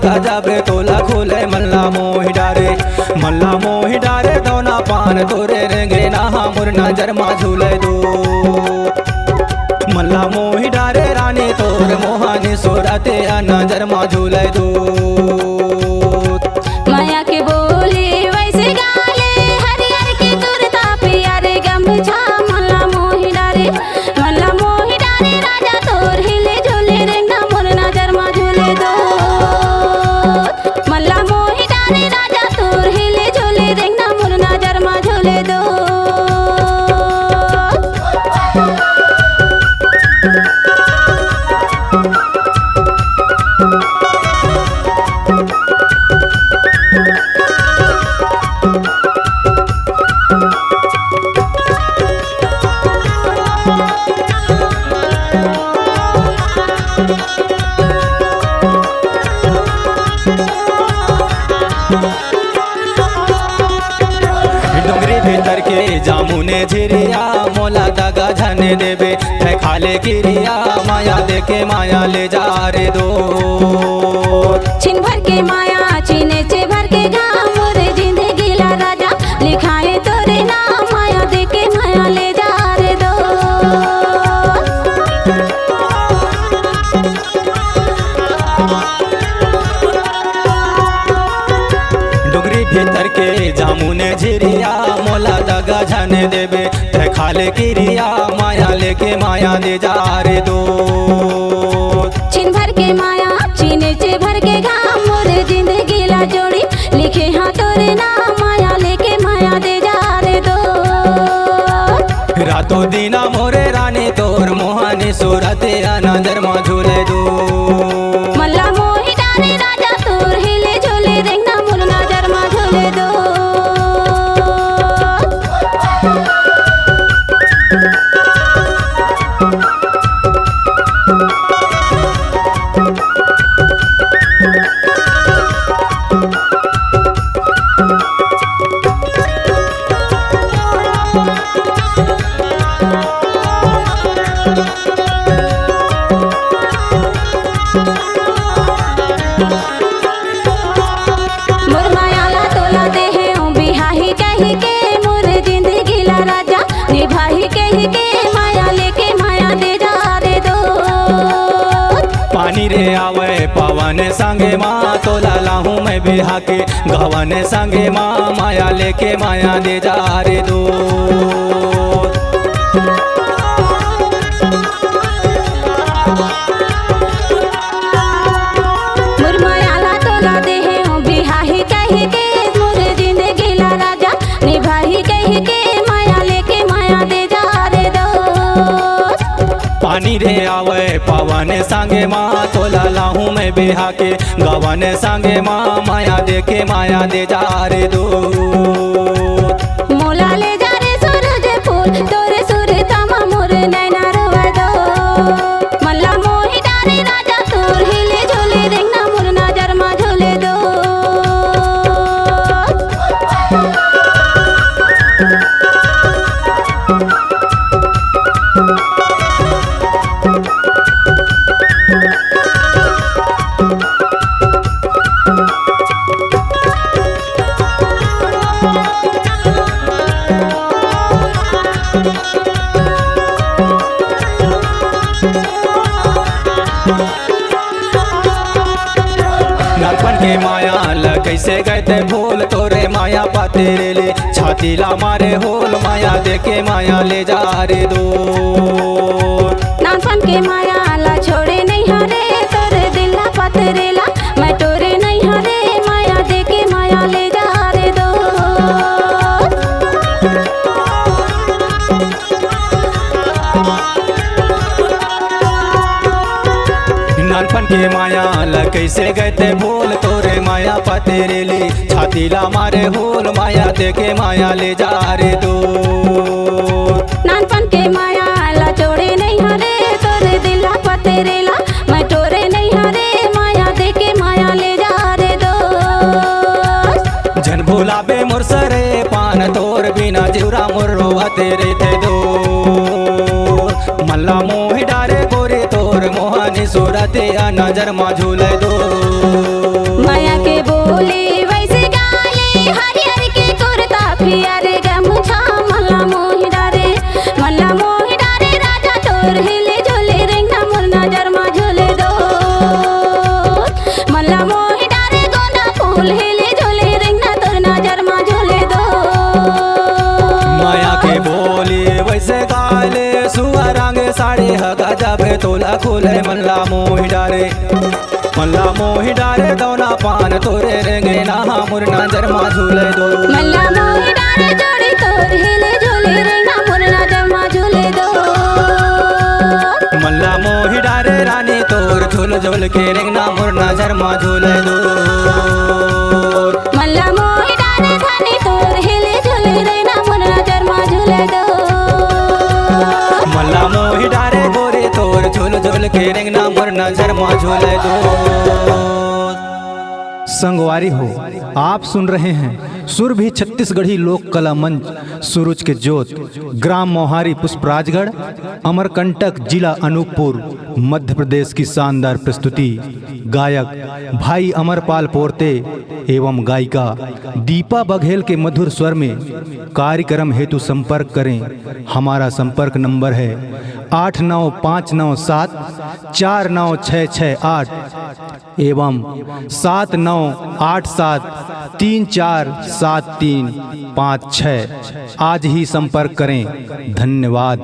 गजब तोला खोले मल्ला मोहि डारे दौना पान तोरे रेंगे ना मुर नजर मा झूले दो मल्ला मोहि डारे रानी तोर मोहानी सोरते नजर मा झूले दो माया के बोले वैसे गाले हरियर के कुर्ता प्यारे गमछा मल्ला मोहि डारे राजा तोर हिले झूले रेंगा मोर नजर मा झूले दो मल्ला मोहि डारे राजा तोर हिले झूले रेंगा मोर नजर मा झूले दो डोंगरी भीतर के जामुने झिरिया मोला दगा झने देबे थे खाले गिरिया माया देके माया ले जा रे दो छिन भर के माया चीने चे भर के गाम मोरे जिंदे गिला राजा लिखाए तोरे नाम माया देके माया ले जा रे दो डोंगरी भीतर के जामुने झिरिया मोला दगा झने देबे थे खाले गिरिया माया लेके माया ले जा रे दो छिन भर के माया चीने चे भर के गाम मोरे जिंदे गिला जोड़ी लिखे हाँ तोरे नाम माया लेके माया दे जा रे दो रातों दीना मोरे रानी तोर मोहानी सूरते नजर मा झूले दो मल्ला मोहि डारे राजा तोर हिले झूले रेंगा मोर नजर मा झूले दो मोर मायाला तोला देहे ओ बिहाही कही के मोर जिंदगी ला राजा निभाही कही के माया लेके माया दे जा रे दो पानी रे आवे पवन संगे माँ तोला लाहूं मैं बिहा के गवन संगे माँ माया लेके माया दे जा रे दो मोर मायाला तोला देहे ओ बिहाही कही के मोर जिंदगी ला राजा निभाही कही के माया लेके माया दे जा रे दो पानी रे आवे पवन संगे माँ तोला लाहूं मैं बिहा के गवन संगे माँ माया देके माया दे जा रे दो मोला ले जा रे सूरज फूल तोरे सुर तमा मोर नैना रोवा दो मल्ला मोहि डारे राजा तोर हिले झूले रेंगा मोर नजर मा झूले दो नलपन के माया ल कैसे गए भूल तोरे माया पाते रे ले छाती ला मारे होल माया देके माया ले जा रे दो नानपन के माया ला छोड़े नहीं हरे तोरे दिल ला पतरेला मैं तोरे नहीं हरे माया देके माया ले जा रे दो नानपन के माया ल कैसे गए भूल तोरे माया पतेरेली छातीला मारे होल माया देके माया ले जा रे दूर। नानपन के माया ला छोड़े नहीं हरे तोरे दिला पतेरेला मैं तोरे नहीं हरे माया देके माया ले जा रे दोस्त। जन भुलाबे मोर सरे पान तोर बिना जिवरा मोर रोवते रहते दूर। मल्ला मोहि डारे गोरे तोर मोहनी सूरत या नजर मा झूले दो। माया के बोले वैसे गाले हरि हरि के कुर्ता पिया रे गमछा मल्ला मोहि डारे राजा तोर हिले झोले रेंगना मोर नजर मा झूले दो। मल्ला मोहि डारे गोंदा फूल हिले झोले रेंगना तोर नजर मा झूले दो। माया के बोली वैसे गाले सुअरांगे साड़ी हगा जाबे तोला खुले मल्ला मोहि डारे दौना पान तोरे रेंगे ना मोर नजर मा झूले दो। मल्ला मोहि डारे जोड़ी तोर हिले झोले रेंगना मोर नजर मा झूले दो। मल्ला मोहि डारे रानी तोर झूल झूल के रेंगना मोर नजर मा झूले दो। मल्ला मोहि डारे धानी तोर हिले झोले रेंगना मोर नजर मा झूले दो। मल्ला मोहि डारे गोरे तोर झूल झूल के रेंगना मोर नजर मा झूले दो। संगवारी हो, आप सुन रहे हैं सुरभि छत्तीसगढ़ी लोक कला मंच सूरज के जोत, ग्राम मोहारी पुष्पराजगढ़, अमरकंटक, जिला अनूपपुर, मध्य प्रदेश की शानदार प्रस्तुति। गायक भाई अमरपाल पोरते एवं गायिका दीपा बघेल के मधुर स्वर में। कार्यक्रम हेतु संपर्क करें। हमारा संपर्क नंबर है 8959749668 एवं 7987347356। आज ही संपर्क करें। धन्यवाद।